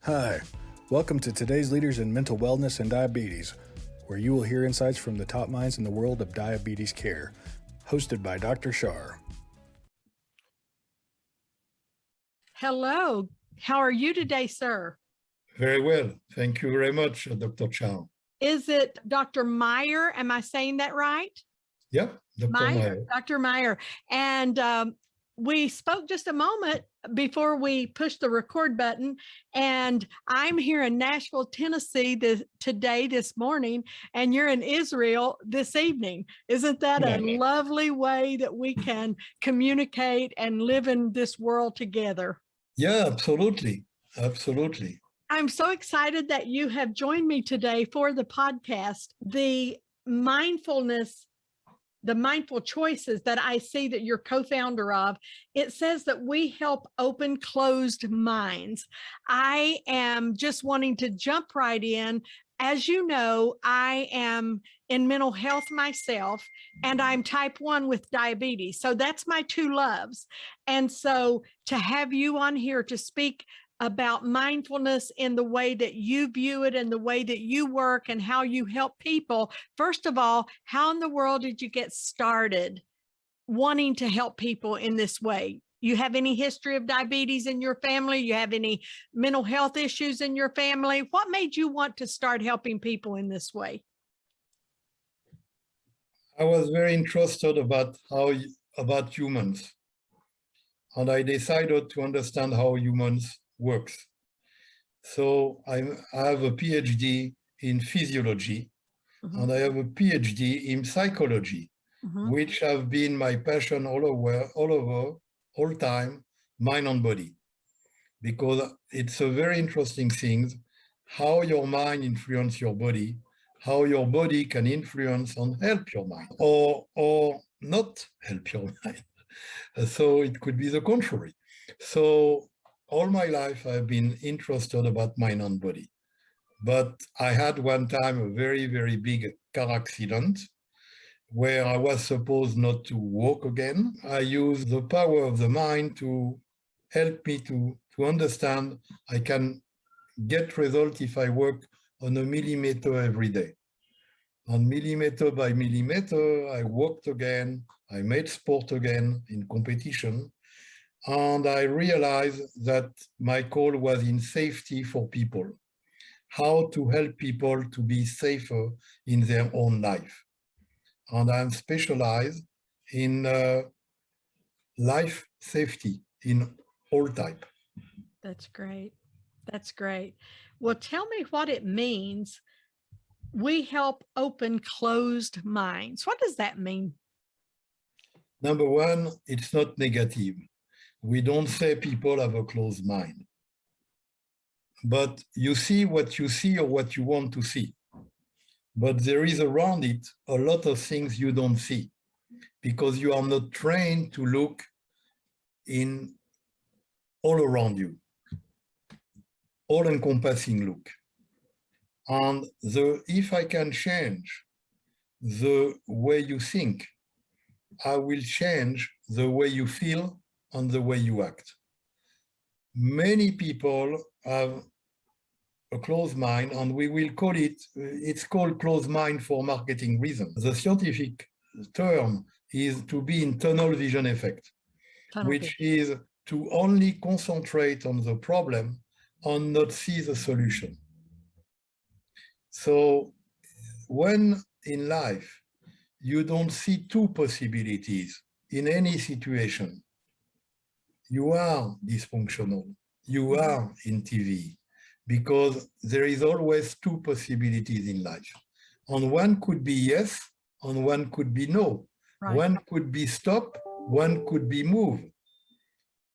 Hi, welcome to today's Leaders in Mental Wellness and Diabetes, where you will hear insights from the top minds in the world of diabetes care, hosted by Dr. Char. Hello, how are you today, sir? Very well. Thank you very much, Dr. Char. Is it Dr. Meyer? Am I saying that right? Yeah, Dr. Meyer. Dr. Meyer. And we spoke just a moment before we pushed the record button, and I'm here in Nashville, Tennessee this morning, and you're in Israel this evening. Isn't that a lovely way that we can communicate and live in this world together? Yeah, absolutely. Absolutely. I'm so excited that you have joined me today for the podcast. The mindful choices that I see that you're co-founder of, it says that we help open closed minds. I am just wanting to jump right in. As you know, I am in mental health myself, and I'm type 1 with diabetes. So that's my two loves. And so to have you on here to speak about mindfulness in the way that you view it and the way that you work and how you help people. First of all, how in the world did you get started wanting to help people in this way? You have any history of diabetes in your family? You have any mental health issues in your family? What made you want to start helping people in this way? I was very interested about humans, and I decided to understand how humans works. So I have a PhD in physiology, and I have a PhD in psychology, which have been my passion all time, mind and body, because it's a very interesting thing, how your mind influences your body, how your body can influence and help your mind, or not help your mind. So it could be the contrary. So all my life, I've been interested about mind and body. But I had one time a very, very big car accident where I was supposed not to walk again. I used the power of the mind to help me to understand I can get results if I work on a millimeter every day. And millimeter by millimeter, I walked again, I made sport again in competition. And I realized that my call was in safety for people, how to help people to be safer in their own life. And I'm specialized in life safety in all type. That's great. That's great. Well, tell me what it means. We help open closed minds. What does that mean? Number one, it's not negative. We don't say people have a closed mind, but you see what you see or what you want to see. But there is around it a lot of things you don't see because you are not trained to look in all around you, all-encompassing look. And if I can change the way you think, I will change the way you feel and the way you act. Many people have a closed mind, and we will call it's called closed mind for marketing reasons. The scientific term is to be in tunnel vision effect, which is to only concentrate on the problem and not see the solution. So when in life you don't see two possibilities in any situation, you are dysfunctional, you are in TV, because there is always two possibilities in life. And one could be yes, and one could be no. Right. One could be stop, one could be move.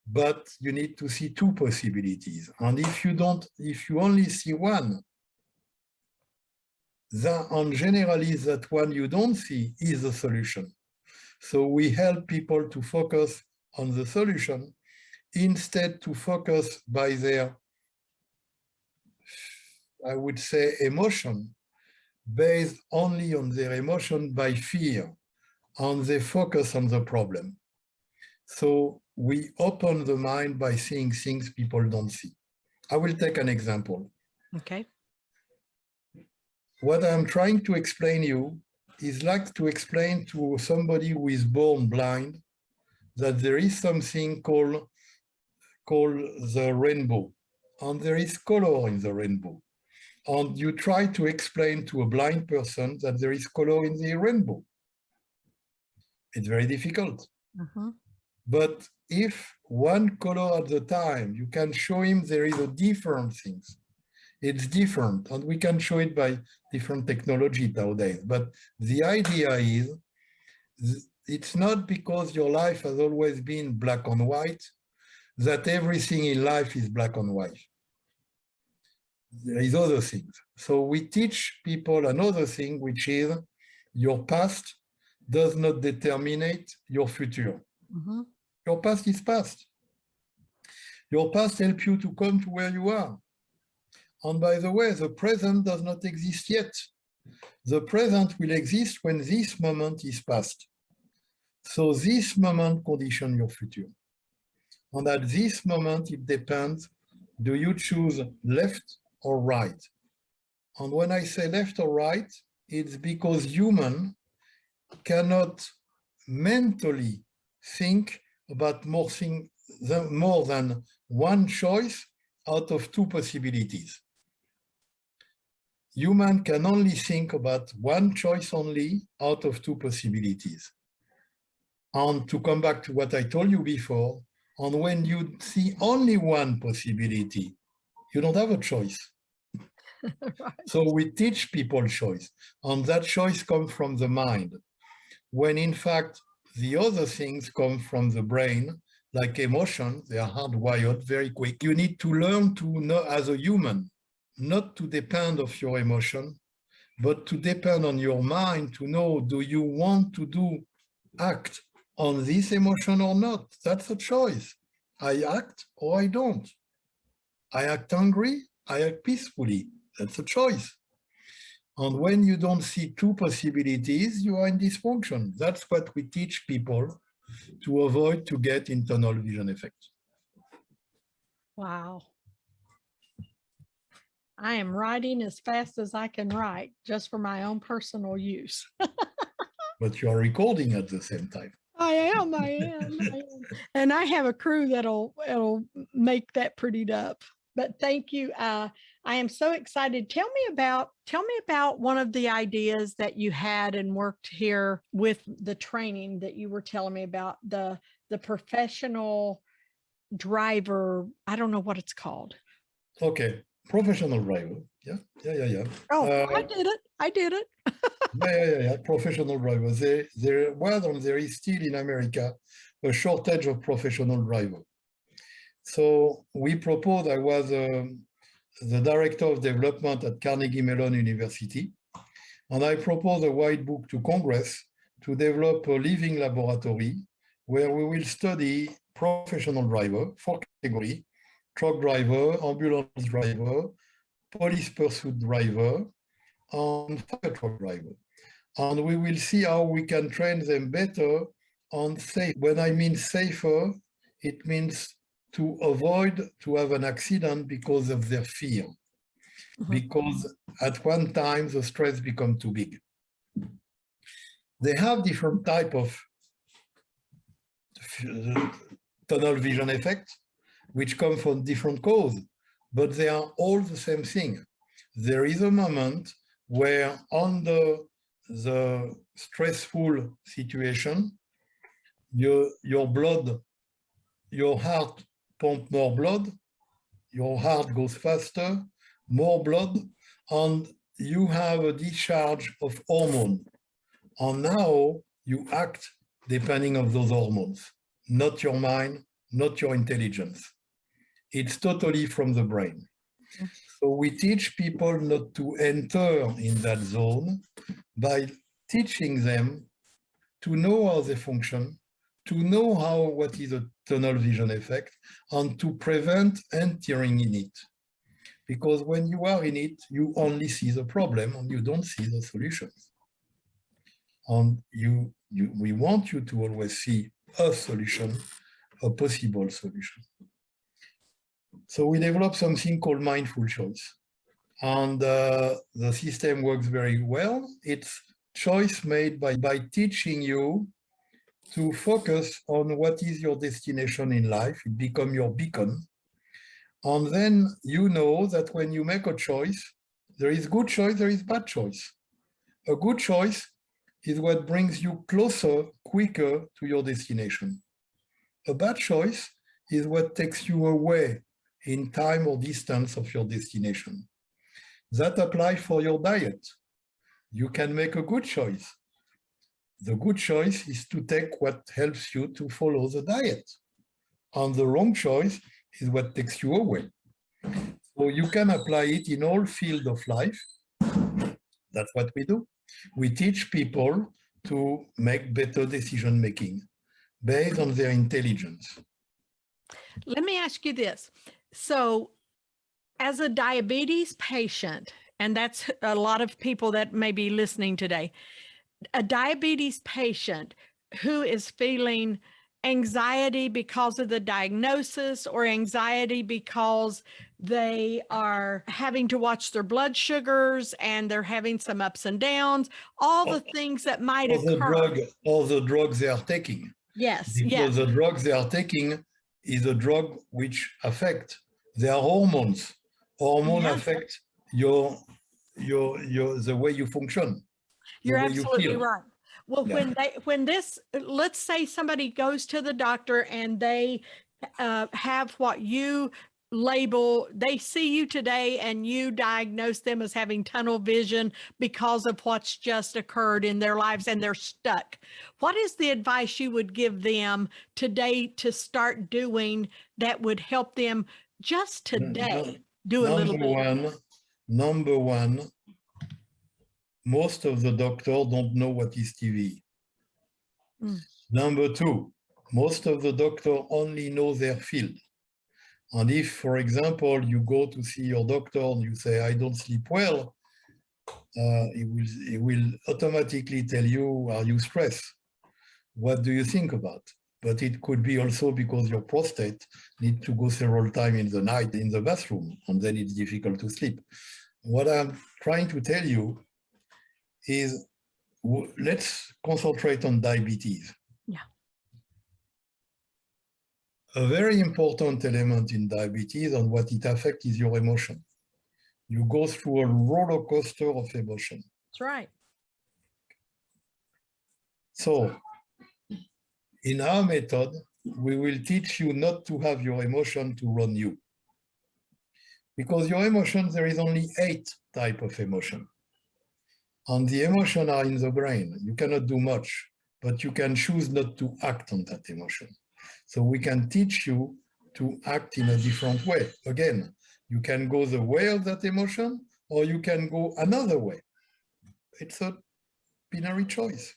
But you need to see two possibilities. And if you only see one, and generally that one you don't see is the solution. So we help people to focus on the solution instead to focus by their, I would say, emotion, based only on their emotion by fear, and they focus on the problem. So we open the mind by seeing things people don't see. I will take an example. Okay. What I'm trying to explain you is like to explain to somebody who is born blind that there is something called the rainbow, and there is color in the rainbow. And you try to explain to a blind person that there is color in the rainbow. It's very difficult. Mm-hmm. But if one color at the time, you can show him there is a different things. It's different, and we can show it by different technology nowadays. But the idea is, it's not because your life has always been black and white that everything in life is black and white. There is other things. So we teach people another thing, which is your past does not determine your future. Mm-hmm. Your past is past. Your past helps you to come to where you are. And by the way, the present does not exist yet. The present will exist when this moment is past. So this moment conditions your future. And at this moment, it depends, do you choose left or right? And when I say left or right, it's because human cannot mentally think about more than one choice out of two possibilities. Human can only think about one choice only out of two possibilities. And to come back to what I told you before, and when you see only one possibility, you don't have a choice. Right. So we teach people choice, and that choice comes from the mind, when in fact the other things come from the brain, like emotion. They are hardwired very quick. You need to learn to know as a human, not to depend on your emotion, but to depend on your mind to know, do you want to act on this emotion or not? That's a choice. I act or I don't. I act angry, I act peacefully. That's a choice. And when you don't see two possibilities, you are in dysfunction. That's what we teach people to avoid to get in tunnel vision effect. Wow. I am writing as fast as I can write just for my own personal use. But you are recording at the same time. I am. And I have a crew that'll make that prettied up. But thank you. I am so excited. Tell me about one of the ideas that you had and worked here with the training that you were telling me about, the professional driver. I don't know what it's called. Okay, professional driver. Yeah. Oh, I did it. Yeah. Professional drivers. There is still in America a shortage of professional drivers. So we proposed, I was the director of development at Carnegie Mellon University, and I proposed a white book to Congress to develop a living laboratory where we will study professional driver, 4 categories: truck driver, ambulance driver, police pursuit driver, and fire truck driver. And we will see how we can train them better on safe. When I mean safer, it means to avoid to have an accident because of their fear. Mm-hmm. Because at one time the stress becomes too big. They have different type of tunnel vision effects, which come from different causes, but they are all the same thing. There is a moment where under the stressful situation, your blood, your heart pump more blood, your heart goes faster, more blood, and you have a discharge of hormone. And now you act depending on those hormones, not your mind, not your intelligence. It's totally from the brain. So we teach people not to enter in that zone by teaching them to know how they function, to know what is a tunnel vision effect, and to prevent entering in it. Because when you are in it, you only see the problem and you don't see the solutions. And we want you to always see a solution, a possible solution. So we developed something called mindful choice. And the system works very well. It's choice made by teaching you to focus on what is your destination in life. It becomes your beacon. And then you know that when you make a choice, there is good choice, there is bad choice. A good choice is what brings you closer, quicker to your destination. A bad choice is what takes you away in time or distance of your destination. That applies for your diet. You can make a good choice. The good choice is to take what helps you to follow the diet. And the wrong choice is what takes you away. So you can apply it in all fields of life. That's what we do. We teach people to make better decision making based on their intelligence. Let me ask you this. So as a diabetes patient, and that's a lot of people that may be listening today, a diabetes patient who is feeling anxiety because of the diagnosis or anxiety because they are having to watch their blood sugars and they're having some ups and downs, all the things that might occur. All the drugs they are taking. Yes, because yes. the drugs they are taking is a drug which affect their hormones. Hormones affect the way you function. You're absolutely right. Well, let's say somebody goes to the doctor and they have what you label, they see you today and you diagnose them as having tunnel vision because of what's just occurred in their lives and they're stuck. What is the advice you would give them today to start doing that would help them just today do a little bit? Number one, most of the doctors don't know what is TV. Number two, most of the doctors only know their field. And if, for example, you go to see your doctor and you say, I don't sleep well, he will automatically tell you, are you stressed? What do you think about? But it could be also because your prostate needs to go several times in the night in the bathroom, and then it's difficult to sleep. What I'm trying to tell you is let's concentrate on diabetes. Yeah. A very important element in diabetes and what it affects is your emotion. You go through a roller coaster of emotion. That's right. So in our method, we will teach you not to have your emotion to run you. Because your emotions, there is only 8 types of emotion. And the emotions are in the brain. You cannot do much, but you can choose not to act on that emotion. So we can teach you to act in a different way. Again, you can go the way of that emotion, or you can go another way. It's a binary choice.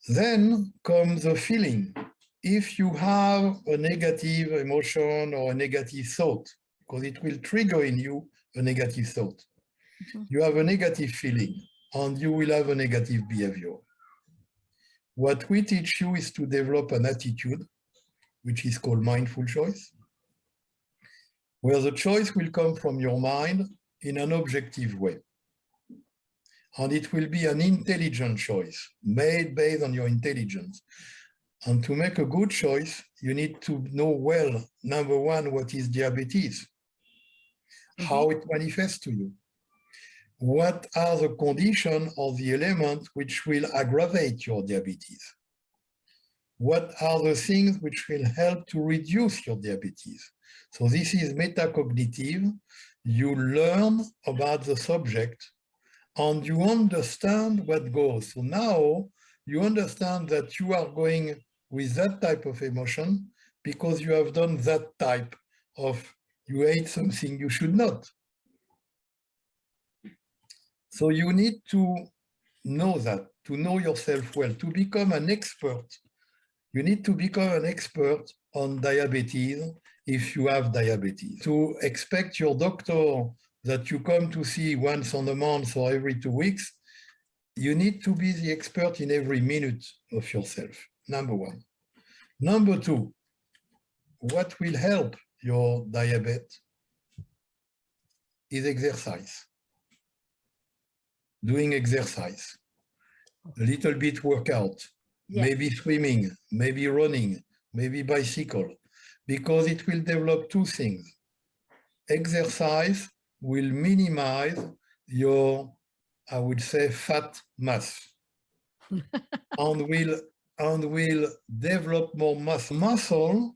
Then comes the feeling. If you have a negative emotion or a negative thought, because it will trigger in you a negative thought, you have a negative feeling and you will have a negative behavior. What we teach you is to develop an attitude, which is called mindful choice, where the choice will come from your mind in an objective way. And it will be an intelligent choice, made based on your intelligence. And to make a good choice, you need to know well, number one, what is diabetes, how it manifests to you. What are the conditions or the elements which will aggravate your diabetes? What are the things which will help to reduce your diabetes? So this is metacognitive. You learn about the subject and you understand what goes. So now you understand that you are going with that type of emotion because you have done that type of, you ate something you should not. So you need to know that, to know yourself well, to become an expert. You need to become an expert on diabetes if you have diabetes. To expect your doctor that you come to see once on a month or every 2 weeks, you need to be the expert in every minute of yourself, number one. Number two, what will help your diabetes is exercise. Doing exercise, a little bit workout, Yes. maybe swimming, maybe running, maybe bicycle, because it will develop two things. Exercise will minimize your, I would say, fat mass and will develop more muscle. Muscle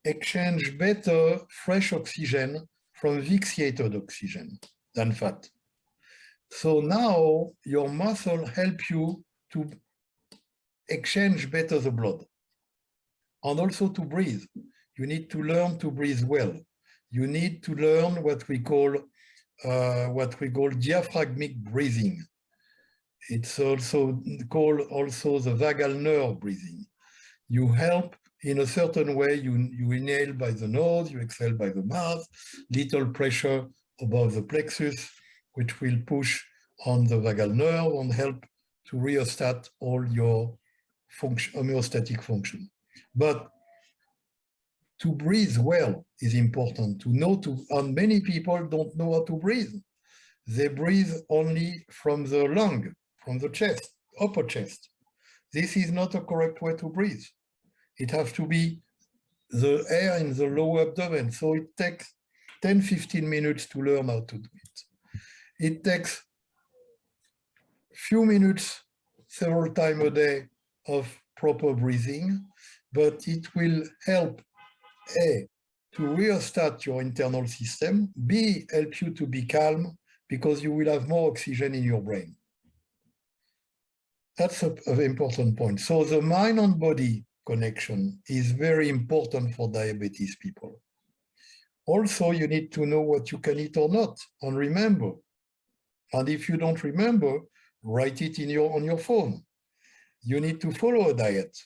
exchange better fresh oxygen from asphyxiated oxygen than fat. So now your muscle help you to exchange better the blood and also to breathe. You need to learn to breathe well. You need to learn what we call diaphragmic breathing. It's also called also the vagal nerve breathing. You help in a certain way, you inhale by the nose, you exhale by the mouth, little pressure above the plexus, which will push on the vagal nerve and help to rheostat all your homeostatic function. But to breathe well is important, and many people don't know how to breathe. They breathe only from the lung, from the chest, upper chest. This is not a correct way to breathe. It has to be the air in the lower abdomen. So it takes 10, 15 minutes to learn how to do it. It takes few minutes, several times a day of proper breathing, but it will help A, to rheostat your internal system, B, help you to be calm because you will have more oxygen in your brain. That's an important point. So the mind and body connection is very important for diabetes people. Also, you need to know what you can eat or not and remember. And if you don't remember, write it on your phone. You need to follow a diet.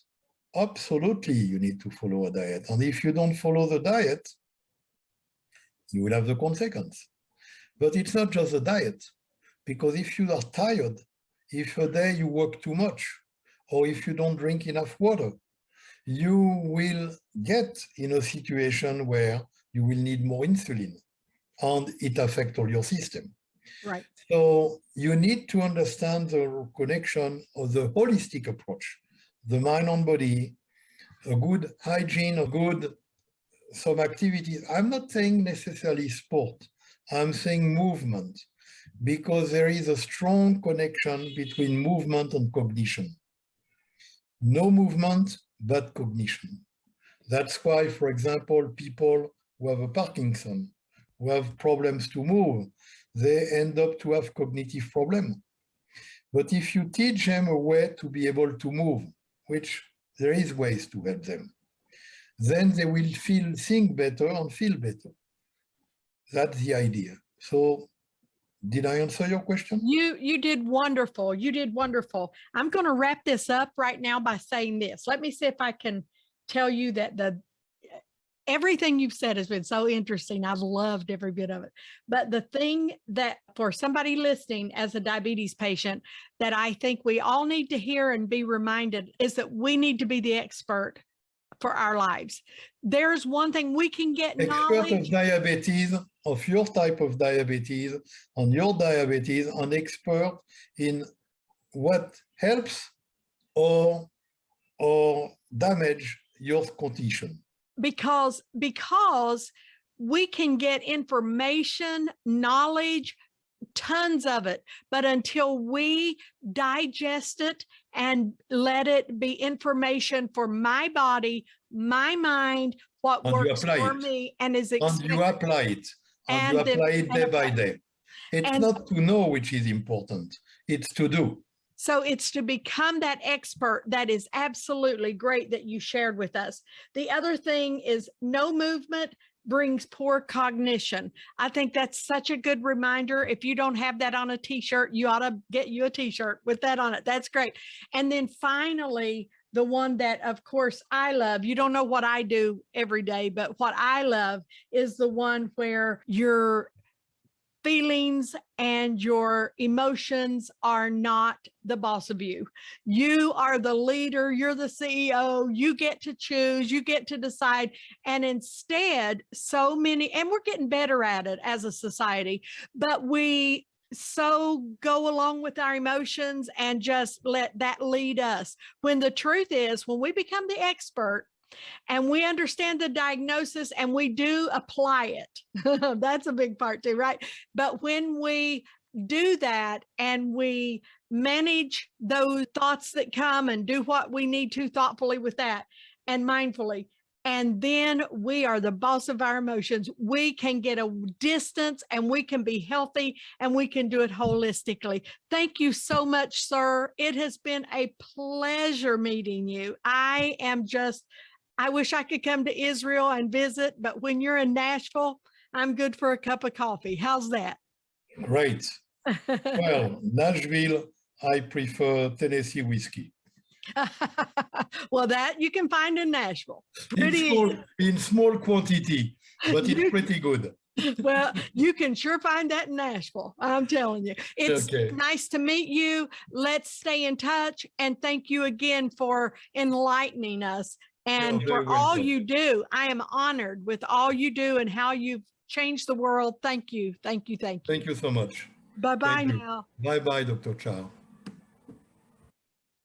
Absolutely, you need to follow a diet. And if you don't follow the diet, you will have the consequence. But it's not just the diet, because if you are tired, if a day you work too much, or if you don't drink enough water, you will get in a situation where you will need more insulin, and it affects all your system. Right. So you need to understand the connection of the holistic approach, the mind and body, a good hygiene, some activities. I'm not saying necessarily sport, I'm saying movement, because there is a strong connection between movement and cognition. No movement, but cognition. That's why, for example, people who have a Parkinson, who have problems to move, they end up to have cognitive problems. But if you teach them a way to be able to move, which there is ways to help them, then they will think better and feel better. That's the idea. So did I answer your question? You did wonderful. You did wonderful. I'm going to wrap this up right now by saying this. Let me see if I can tell you that everything you've said has been so interesting. I've loved every bit of it. But the thing that for somebody listening as a diabetes patient that I think we all need to hear and be reminded is that we need to be the expert for our lives. There's one thing we can get knowledge. Expert of diabetes, of your type of diabetes, on your diabetes, an expert in what helps or damage your condition. Because we can get information, knowledge, tons of it, but until we digest it and let it be information for my body, my mind, what and works for me, and is expected. And you apply it, and you apply it day by day. It's not to know which is important, it's to do. So it's to become that expert. That is absolutely great that you shared with us. The other thing is no movement brings poor cognition. I think that's such a good reminder. If you don't have that on a t-shirt, you ought to get you a t-shirt with that on it. That's great. And then finally, the one that, of course, I love, you don't know what I do every day, but what I love is the one where you're feelings and your emotions are not the boss of you. You are the leader, you're the CEO, you get to choose, you get to decide. And instead, so many, and we're getting better at it as a society, but we so go along with our emotions and just let that lead us. When the truth is, when we become the expert, and we understand the diagnosis and we do apply it. That's a big part too, right? But when we do that and we manage those thoughts that come and do what we need to thoughtfully with that and mindfully, and then we are the boss of our emotions, we can get a distance and we can be healthy and we can do it holistically. Thank you so much, sir. It has been a pleasure meeting you. I wish I could come to Israel and visit, but when you're in Nashville, I'm good for a cup of coffee. How's that? Great. Well, Nashville, I prefer Tennessee whiskey. Well, that you can find in Nashville. Pretty In small quantity, but it's pretty good. Well, you can sure find that in Nashville. I'm telling you. It's nice to meet you. Let's stay in touch. And thank you again for enlightening us. And for all you do. I am honored with all you do and how you've changed the world. Thank you. Thank you. Thank you. Thank you so much. Bye-bye now. Bye-bye, Dr. Char.